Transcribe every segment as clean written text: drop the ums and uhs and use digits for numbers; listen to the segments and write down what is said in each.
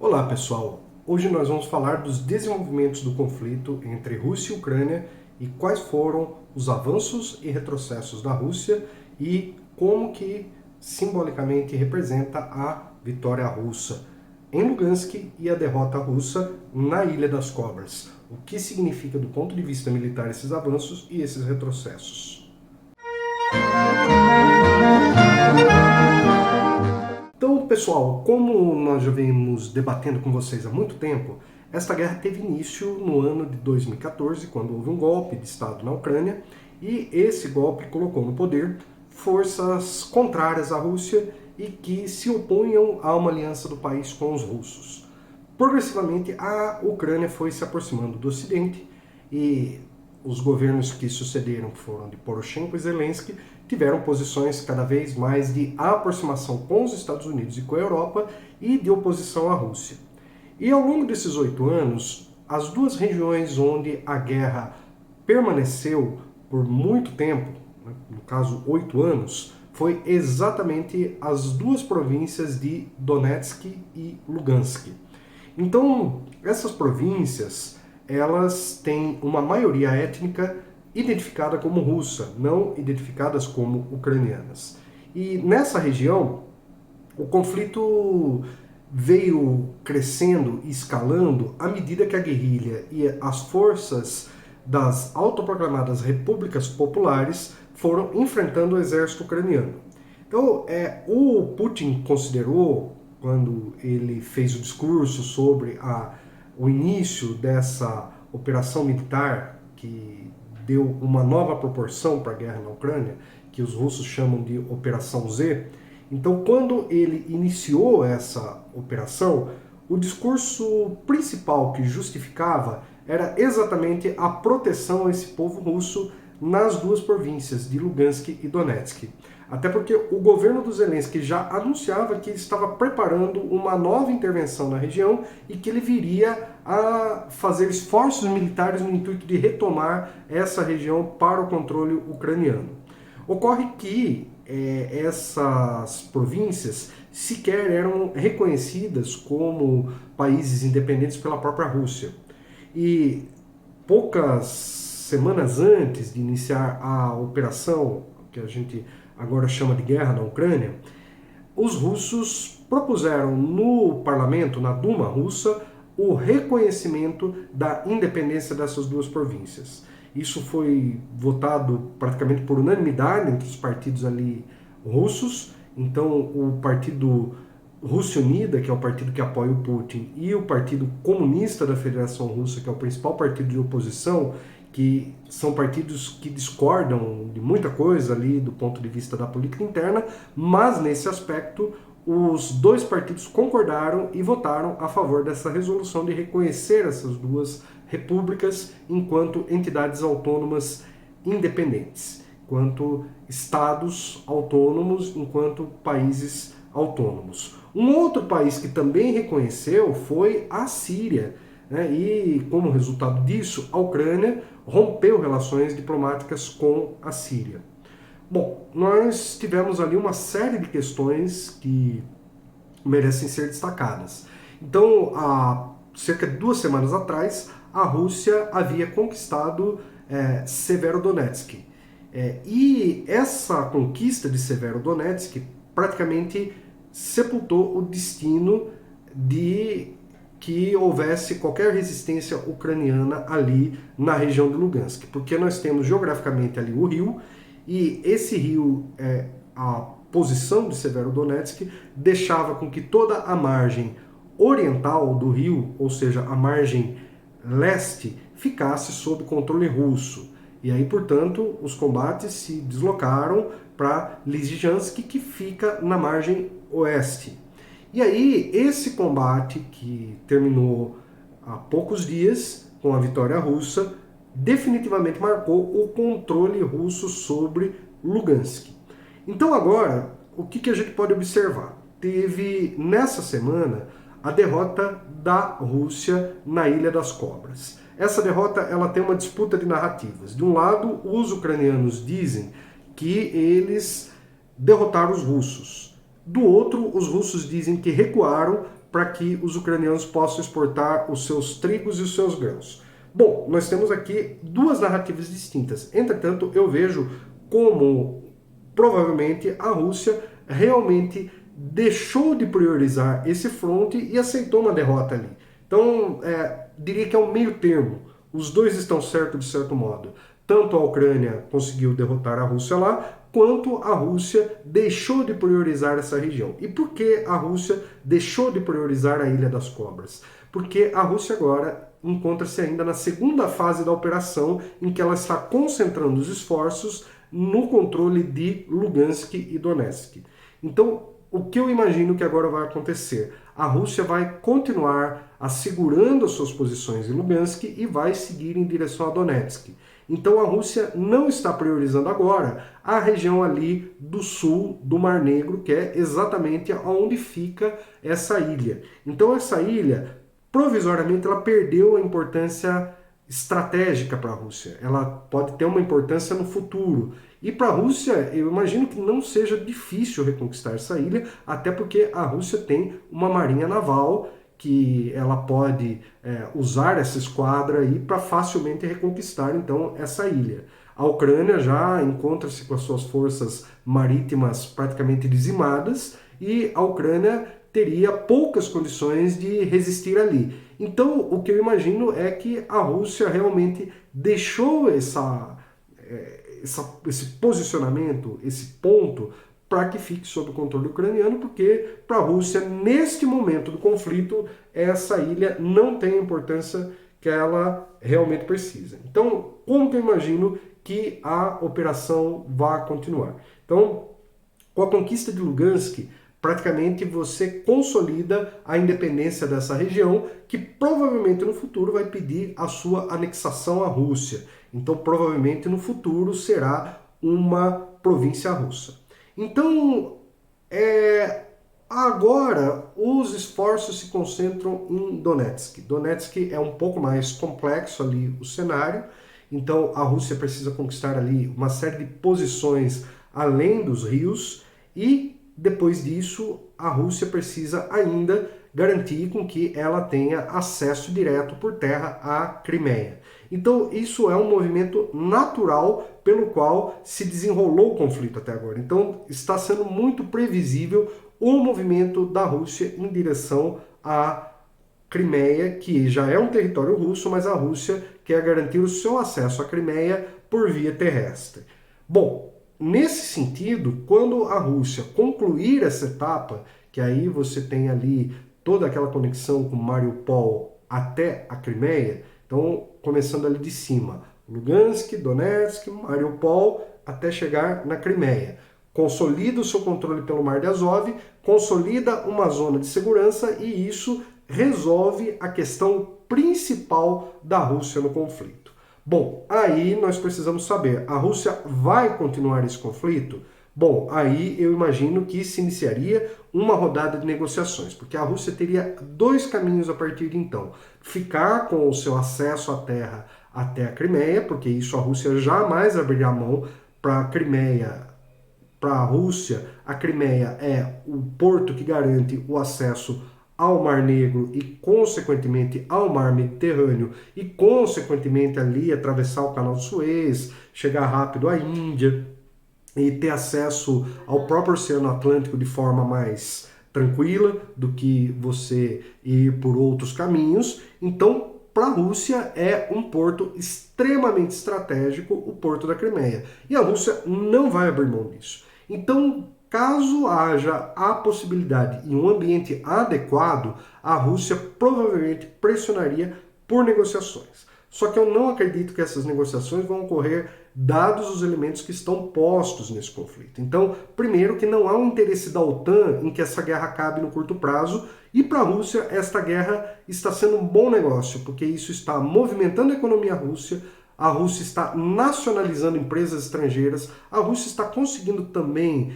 Olá pessoal, hoje nós vamos falar dos desenvolvimentos do conflito entre Rússia e Ucrânia e quais foram os avanços e retrocessos da Rússia e como que simbolicamente representa a vitória russa em Lugansk e a derrota russa na Ilha das Cobras. O que significa do ponto de vista militar esses avanços e esses retrocessos? Então, pessoal, como nós já vemos debatendo com vocês há muito tempo, esta guerra teve início no ano de 2014, quando houve um golpe de Estado na Ucrânia, e esse golpe colocou no poder forças contrárias à Rússia e que se opunham a uma aliança do país com os russos. Progressivamente, a Ucrânia foi se aproximando do Ocidente e os governos que sucederam, que foram de Poroshenko e Zelensky, tiveram posições cada vez mais de aproximação com os Estados Unidos e com a Europa e de oposição à Rússia. E ao longo desses 8 anos, as duas regiões onde a guerra permaneceu por muito tempo, no caso 8 anos, foi exatamente as duas províncias de Donetsk e Lugansk. Então, essas províncias, elas têm uma maioria étnica identificada como russa, não identificadas como ucranianas. E nessa região, o conflito veio crescendo e escalando à medida que a guerrilha e as forças das autoproclamadas repúblicas populares foram enfrentando o exército ucraniano. Então, o Putin considerou, quando ele fez o discurso sobre o início dessa operação militar que deu uma nova proporção para a guerra na Ucrânia, que os russos chamam de Operação Z. Então, quando ele iniciou essa operação, o discurso principal que justificava era exatamente a proteção a esse povo russo nas duas províncias de Lugansk e Donetsk. Até porque o governo do Zelensky já anunciava que ele estava preparando uma nova intervenção na região e que ele viria a fazer esforços militares no intuito de retomar essa região para o controle ucraniano. Ocorre que essas províncias sequer eram reconhecidas como países independentes pela própria Rússia. E poucas semanas antes de iniciar a operação, que a gente agora chama de guerra na Ucrânia, os russos propuseram no parlamento, na Duma russa, o reconhecimento da independência dessas duas províncias. Isso foi votado praticamente por unanimidade entre os partidos ali russos. Então, o Partido Rússia Unida, que é o partido que apoia o Putin, e o Partido Comunista da Federação Russa, que é o principal partido de oposição, que são partidos que discordam de muita coisa ali do ponto de vista da política interna, mas nesse aspecto os dois partidos concordaram e votaram a favor dessa resolução de reconhecer essas duas repúblicas enquanto entidades autônomas independentes, enquanto estados autônomos, enquanto países autônomos. Um outro país que também reconheceu foi a Síria, né? E como resultado disso, a Ucrânia rompeu relações diplomáticas com a Síria. Bom, nós tivemos ali uma série de questões que merecem ser destacadas. Então, há cerca de 2 semanas atrás, a Rússia havia conquistado Severodonetsk. E essa conquista de Severodonetsk praticamente sepultou o destino de que houvesse qualquer resistência ucraniana ali na região de Lugansk, porque nós temos geograficamente ali o rio, e esse rio, a posição de Severodonetsk, deixava com que toda a margem oriental do rio, ou seja, a margem leste, ficasse sob controle russo. E aí, portanto, os combates se deslocaram para Lysychansk, que fica na margem oeste. E aí, esse combate, que terminou há poucos dias com a vitória russa, definitivamente marcou o controle russo sobre Lugansk. Então agora, o que a gente pode observar? Teve, nessa semana, a derrota da Rússia na Ilha das Cobras. Essa derrota, ela tem uma disputa de narrativas. De um lado, os ucranianos dizem que eles derrotaram os russos. Do outro, os russos dizem que recuaram para que os ucranianos possam exportar os seus trigos e os seus grãos. Bom, nós temos aqui duas narrativas distintas. Entretanto, eu vejo como provavelmente a Rússia realmente deixou de priorizar esse fronte e aceitou uma derrota ali. Então, diria que é um meio termo. Os dois estão certos de certo modo. Tanto a Ucrânia conseguiu derrotar a Rússia lá, quanto a Rússia deixou de priorizar essa região. E por que a Rússia deixou de priorizar a Ilha das Cobras? Porque a Rússia agora encontra-se ainda na segunda fase da operação, em que ela está concentrando os esforços no controle de Lugansk e Donetsk. Então, o que eu imagino que agora vai acontecer? A Rússia vai continuar assegurando as suas posições em Lugansk e vai seguir em direção a Donetsk. Então a Rússia não está priorizando agora a região ali do sul do Mar Negro, que é exatamente onde fica essa ilha. Então essa ilha, provisoriamente, ela perdeu a importância estratégica para a Rússia. Ela pode ter uma importância no futuro. E para a Rússia, eu imagino que não seja difícil reconquistar essa ilha, até porque a Rússia tem uma marinha naval que ela pode usar essa esquadra aí para facilmente reconquistar então essa ilha. A Ucrânia já encontra-se com as suas forças marítimas praticamente dizimadas e a Ucrânia teria poucas condições de resistir ali. Então, o que eu imagino é que a Rússia realmente deixou esse posicionamento, esse ponto, para que fique sob o controle ucraniano, porque para a Rússia, neste momento do conflito, essa ilha não tem a importância que ela realmente precisa. Então, como que eu imagino que a operação vai continuar? Então, com a conquista de Lugansk, praticamente você consolida a independência dessa região, que provavelmente no futuro vai pedir a sua anexação à Rússia. Então, provavelmente no futuro será uma província russa. Então, agora os esforços se concentram em Donetsk. Donetsk é um pouco mais complexo ali o cenário, então a Rússia precisa conquistar ali uma série de posições além dos rios e depois disso a Rússia precisa ainda garantir com que ela tenha acesso direto por terra à Crimeia. Então isso é um movimento natural pelo qual se desenrolou o conflito até agora. Então está sendo muito previsível o movimento da Rússia em direção à Crimeia, que já é um território russo, mas a Rússia quer garantir o seu acesso à Crimeia por via terrestre. Bom, nesse sentido, quando a Rússia concluir essa etapa, que aí você tem ali toda aquela conexão com Mariupol até a Crimeia, então começando ali de cima, Lugansk, Donetsk, Mariupol, até chegar na Crimeia. Consolida o seu controle pelo Mar de Azov, consolida uma zona de segurança e isso resolve a questão principal da Rússia no conflito. Bom, aí nós precisamos saber, a Rússia vai continuar esse conflito? Bom, aí eu imagino que se iniciaria uma rodada de negociações, porque a Rússia teria dois caminhos a partir de então. Ficar com o seu acesso à terra até a Crimeia, porque isso a Rússia jamais abriria mão. Para a Crimeia, para a Rússia, a Crimeia é o porto que garante o acesso ao Mar Negro e, consequentemente, ao Mar Mediterrâneo e, consequentemente, ali atravessar o Canal de Suez, chegar rápido à Índia e ter acesso ao próprio Oceano Atlântico de forma mais tranquila do que você ir por outros caminhos. Então, para a Rússia é um porto extremamente estratégico, o porto da Crimeia. E a Rússia não vai abrir mão disso. Então, caso haja a possibilidade em um ambiente adequado, a Rússia provavelmente pressionaria por negociações. Só que eu não acredito que essas negociações vão ocorrer dados os elementos que estão postos nesse conflito. Então, primeiro que não há um interesse da OTAN em que essa guerra acabe no curto prazo, e para a Rússia esta guerra está sendo um bom negócio, porque isso está movimentando a economia russa, a Rússia está nacionalizando empresas estrangeiras, a Rússia está conseguindo também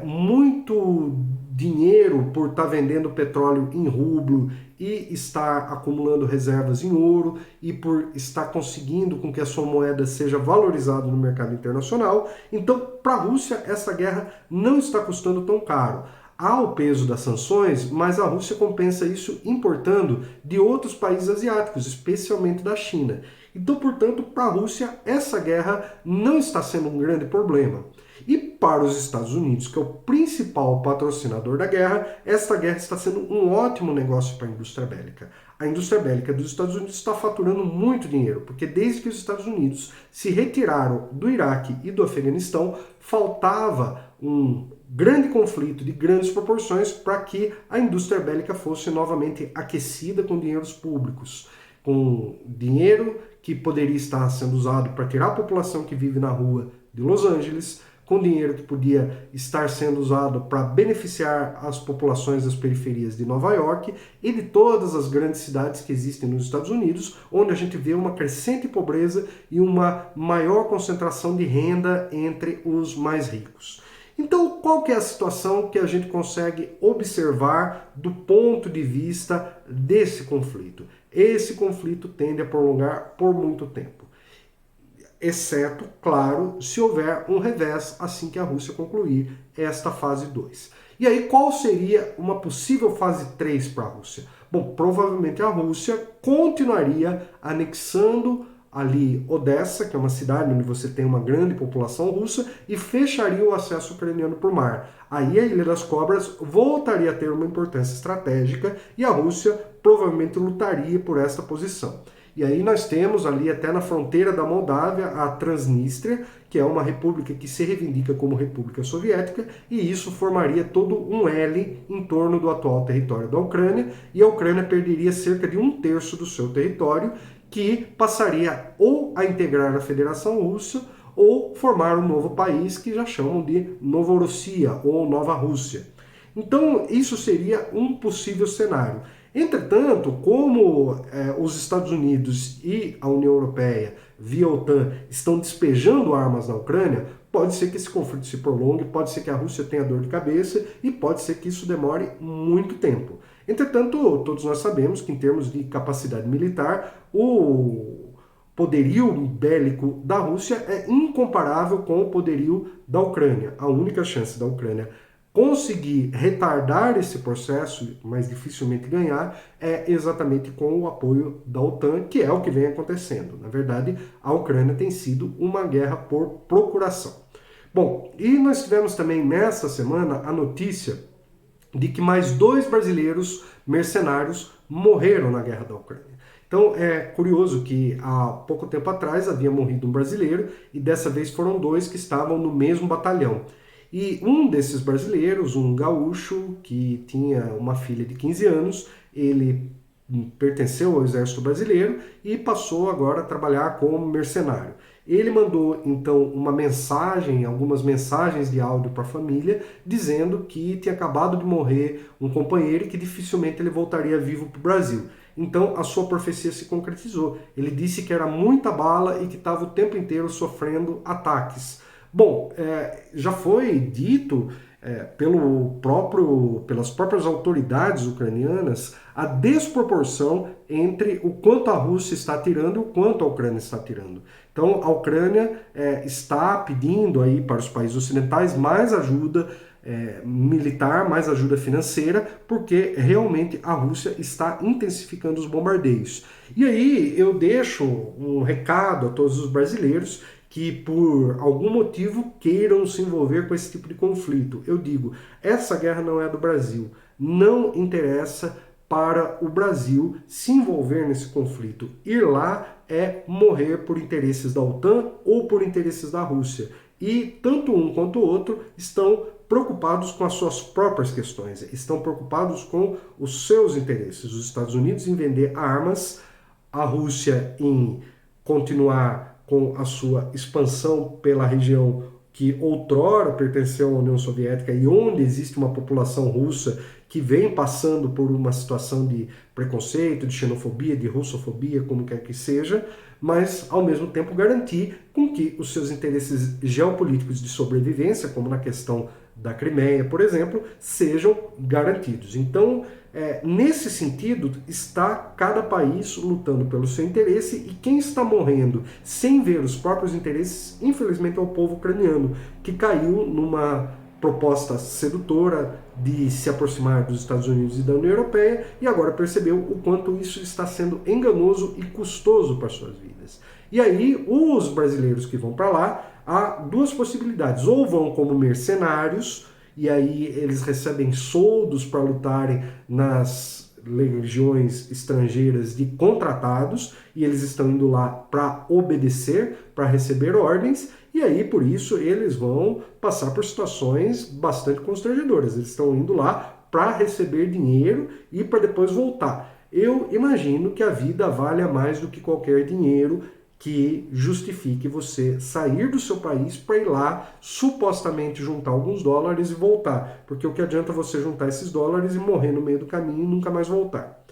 muito dinheiro por estar vendendo petróleo em rublo e estar acumulando reservas em ouro e por estar conseguindo com que a sua moeda seja valorizada no mercado internacional. Então, para a Rússia, essa guerra não está custando tão caro. há o peso das sanções, mas a Rússia compensa isso importando de outros países asiáticos, especialmente da China. Então, portanto, para a Rússia, essa guerra não está sendo um grande problema. E para os Estados Unidos, que é o principal patrocinador da guerra, esta guerra está sendo um ótimo negócio para a indústria bélica. A indústria bélica dos Estados Unidos está faturando muito dinheiro, porque desde que os Estados Unidos se retiraram do Iraque e do Afeganistão, faltava um grande conflito de grandes proporções para que a indústria bélica fosse novamente aquecida com dinheiros públicos, com dinheiro que poderia estar sendo usado para tirar a população que vive na rua de Los Angeles, com dinheiro que podia estar sendo usado para beneficiar as populações das periferias de Nova York e de todas as grandes cidades que existem nos Estados Unidos, onde a gente vê uma crescente pobreza e uma maior concentração de renda entre os mais ricos. Então, qual que é a situação que a gente consegue observar do ponto de vista desse conflito? Esse conflito tende a prolongar por muito tempo. Exceto, claro, se houver um revés assim que a Rússia concluir esta fase 2. E aí, qual seria uma possível fase 3 para a Rússia? Bom, provavelmente a Rússia continuaria anexando ali Odessa, que é uma cidade onde você tem uma grande população russa, e fecharia o acesso ucraniano por mar. Aí a Ilha das Cobras voltaria a ter uma importância estratégica e a Rússia provavelmente lutaria por esta posição. E aí nós temos ali até na fronteira da Moldávia a Transnistria, que é uma república que se reivindica como República Soviética, e isso formaria todo um L em torno do atual território da Ucrânia, e a Ucrânia perderia cerca de 1/3 do seu território, que passaria ou a integrar a Federação Russa ou formar um novo país que já chamam de Novorossia ou Nova Rússia. Então isso seria um possível cenário. Entretanto, como os Estados Unidos e a União Europeia, via OTAN, estão despejando armas na Ucrânia, pode ser que esse conflito se prolongue, pode ser que a Rússia tenha dor de cabeça e pode ser que isso demore muito tempo. Entretanto, todos nós sabemos que em termos de capacidade militar, o poderio bélico da Rússia é incomparável com o poderio da Ucrânia. A única chance da Ucrânia conseguir retardar esse processo, mas dificilmente ganhar, é exatamente com o apoio da OTAN, que é o que vem acontecendo. Na verdade, a Ucrânia tem sido uma guerra por procuração. Bom, e nós tivemos também nesta semana a notícia de que mais 2 brasileiros mercenários morreram na guerra da Ucrânia. Então é curioso que há pouco tempo atrás havia morrido um brasileiro e dessa vez foram 2 que estavam no mesmo batalhão. E um desses brasileiros, um gaúcho que tinha uma filha de 15 anos, ele pertenceu ao exército brasileiro e passou agora a trabalhar como mercenário. Ele mandou então uma mensagem, algumas mensagens de áudio para a família, dizendo que tinha acabado de morrer um companheiro e que dificilmente ele voltaria vivo para o Brasil. Então a sua profecia se concretizou. Ele disse que era muita bala e que estava o tempo inteiro sofrendo ataques. Bom, já foi dito pelas próprias autoridades ucranianas a desproporção entre o quanto a Rússia está atirando e o quanto a Ucrânia está atirando. Então a Ucrânia está pedindo aí para os países ocidentais mais ajuda militar, mais ajuda financeira, porque realmente a Rússia está intensificando os bombardeios. E aí eu deixo um recado a todos os brasileiros que por algum motivo queiram se envolver com esse tipo de conflito. Eu digo, essa guerra não é do Brasil. Não interessa para o Brasil se envolver nesse conflito. Ir lá é morrer por interesses da OTAN ou por interesses da Rússia. E tanto um quanto o outro estão preocupados com as suas próprias questões, estão preocupados com os seus interesses. Os Estados Unidos em vender armas, a Rússia em continuar com a sua expansão pela região que outrora pertenceu à União Soviética e onde existe uma população russa que vem passando por uma situação de preconceito, de xenofobia, de russofobia, como quer que seja, mas ao mesmo tempo garantir com que os seus interesses geopolíticos de sobrevivência, como na questão da Crimeia, por exemplo, sejam garantidos. Então, nesse sentido, está cada país lutando pelo seu interesse e quem está morrendo sem ver os próprios interesses, infelizmente, é o povo ucraniano, que caiu numa proposta sedutora de se aproximar dos Estados Unidos e da União Europeia, e agora percebeu o quanto isso está sendo enganoso e custoso para suas vidas. E aí, os brasileiros que vão para lá, há duas possibilidades: ou vão como mercenários, e aí eles recebem soldos para lutarem nas legiões estrangeiras de contratados, e eles estão indo lá para obedecer, para receber ordens, e aí por isso eles vão passar por situações bastante constrangedoras. Eles estão indo lá para receber dinheiro e para depois voltar. Eu imagino que a vida valha mais do que qualquer dinheiro que justifique você sair do seu país para ir lá, supostamente juntar alguns dólares e voltar. Porque o que adianta você juntar esses dólares e morrer no meio do caminho e nunca mais voltar?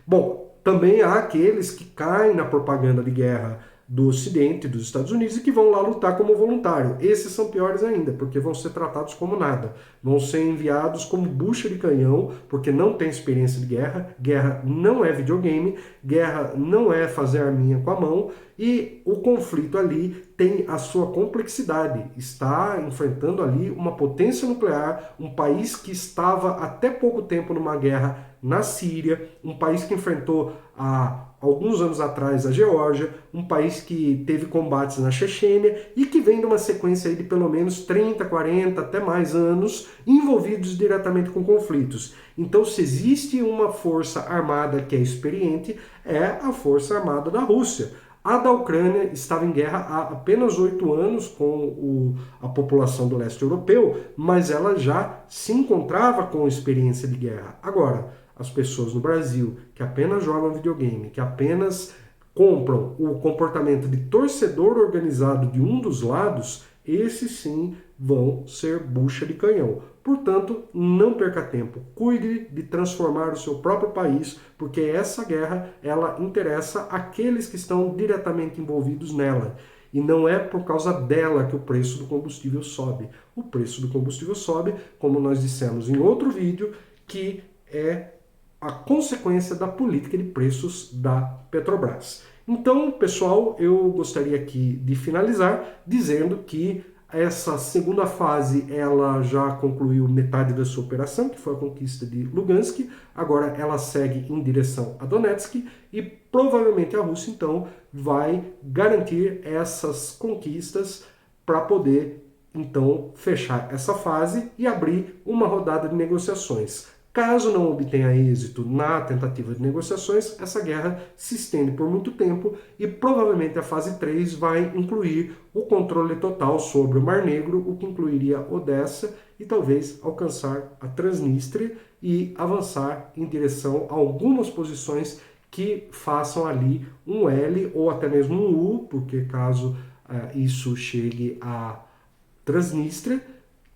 Bom, também há aqueles que caem na propaganda de guerra do Ocidente, dos Estados Unidos, e que vão lá lutar como voluntário. Esses são piores ainda, porque vão ser tratados como nada. Vão ser enviados como bucha de canhão, porque não tem experiência de guerra. Guerra não é videogame, guerra não é fazer arminha com a mão, e o conflito ali tem a sua complexidade. Está enfrentando ali uma potência nuclear, um país que estava até pouco tempo numa guerra na Síria, um país que enfrentou há alguns anos atrás a Geórgia, um país que teve combates na Chechênia e que vem de uma sequência aí de pelo menos 30, 40, até mais anos envolvidos diretamente com conflitos. Então, se existe uma força armada que é experiente, é a Força Armada da Rússia. A da Ucrânia estava em guerra há apenas 8 anos com a população do leste europeu, mas ela já se encontrava com experiência de guerra. Agora, as pessoas no Brasil que apenas jogam videogame, que apenas compram o comportamento de torcedor organizado de um dos lados, esses sim vão ser bucha de canhão. Portanto, não perca tempo. Cuide de transformar o seu próprio país, porque essa guerra, ela interessa aqueles que estão diretamente envolvidos nela. E não é por causa dela que o preço do combustível sobe. O preço do combustível sobe, como nós dissemos em outro vídeo, que é a consequência da política de preços da Petrobras. Então, pessoal, eu gostaria aqui de finalizar dizendo que essa segunda fase ela já concluiu metade da sua operação, que foi a conquista de Lugansk. Agora ela segue em direção a Donetsk e provavelmente a Rússia então vai garantir essas conquistas para poder então fechar essa fase e abrir uma rodada de negociações. Caso não obtenha êxito na tentativa de negociações, essa guerra se estende por muito tempo e provavelmente a fase 3 vai incluir o controle total sobre o Mar Negro, o que incluiria Odessa e talvez alcançar a Transnistria e avançar em direção a algumas posições que façam ali um L ou até mesmo um U, porque caso isso chegue a Transnistria,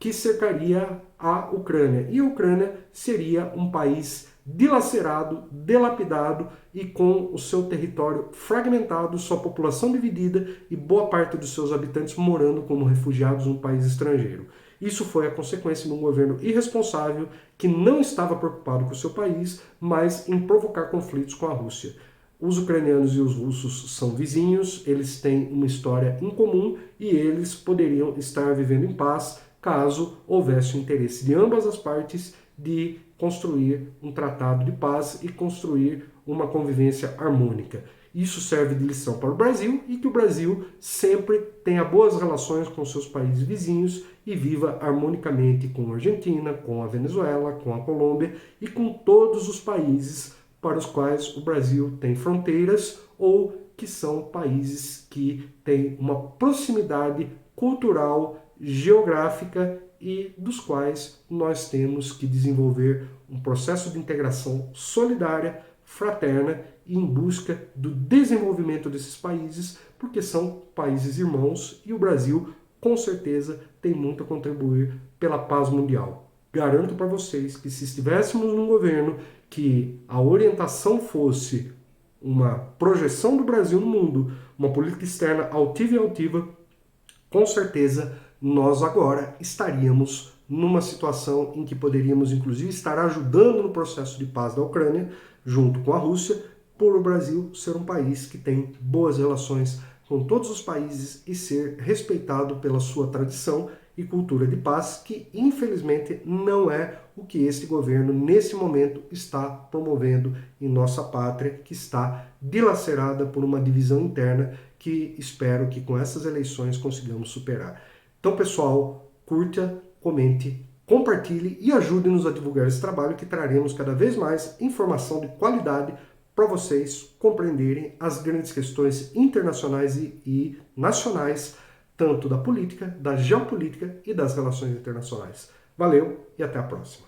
que cercaria a Ucrânia. E a Ucrânia seria um país dilacerado, dilapidado e com o seu território fragmentado, sua população dividida e boa parte dos seus habitantes morando como refugiados num país estrangeiro. Isso foi a consequência de um governo irresponsável que não estava preocupado com o seu país, mas em provocar conflitos com a Rússia. Os ucranianos e os russos são vizinhos, eles têm uma história em comum e eles poderiam estar vivendo em paz caso houvesse o interesse de ambas as partes de construir um tratado de paz e construir uma convivência harmônica. Isso serve de lição para o Brasil e que o Brasil sempre tenha boas relações com seus países vizinhos e viva harmonicamente com a Argentina, com a Venezuela, com a Colômbia e com todos os países para os quais o Brasil tem fronteiras ou que são países que têm uma proximidade cultural, geográfica e dos quais nós temos que desenvolver um processo de integração solidária, fraterna e em busca do desenvolvimento desses países, porque são países irmãos e o Brasil, com certeza, tem muito a contribuir pela paz mundial. Garanto para vocês que se estivéssemos num governo que a orientação fosse uma projeção do Brasil no mundo, uma política externa altiva e altiva, com certeza nós agora estaríamos numa situação em que poderíamos inclusive estar ajudando no processo de paz da Ucrânia, junto com a Rússia, por o Brasil ser um país que tem boas relações com todos os países e ser respeitado pela sua tradição e cultura de paz, que infelizmente não é o que este governo nesse momento está promovendo em nossa pátria, que está dilacerada por uma divisão interna que espero que com essas eleições consigamos superar. Então, pessoal, curta, comente, compartilhe e ajude-nos a divulgar esse trabalho, que traremos cada vez mais informação de qualidade para vocês compreenderem as grandes questões internacionais e nacionais, tanto da política, da geopolítica e das relações internacionais. Valeu e até a próxima.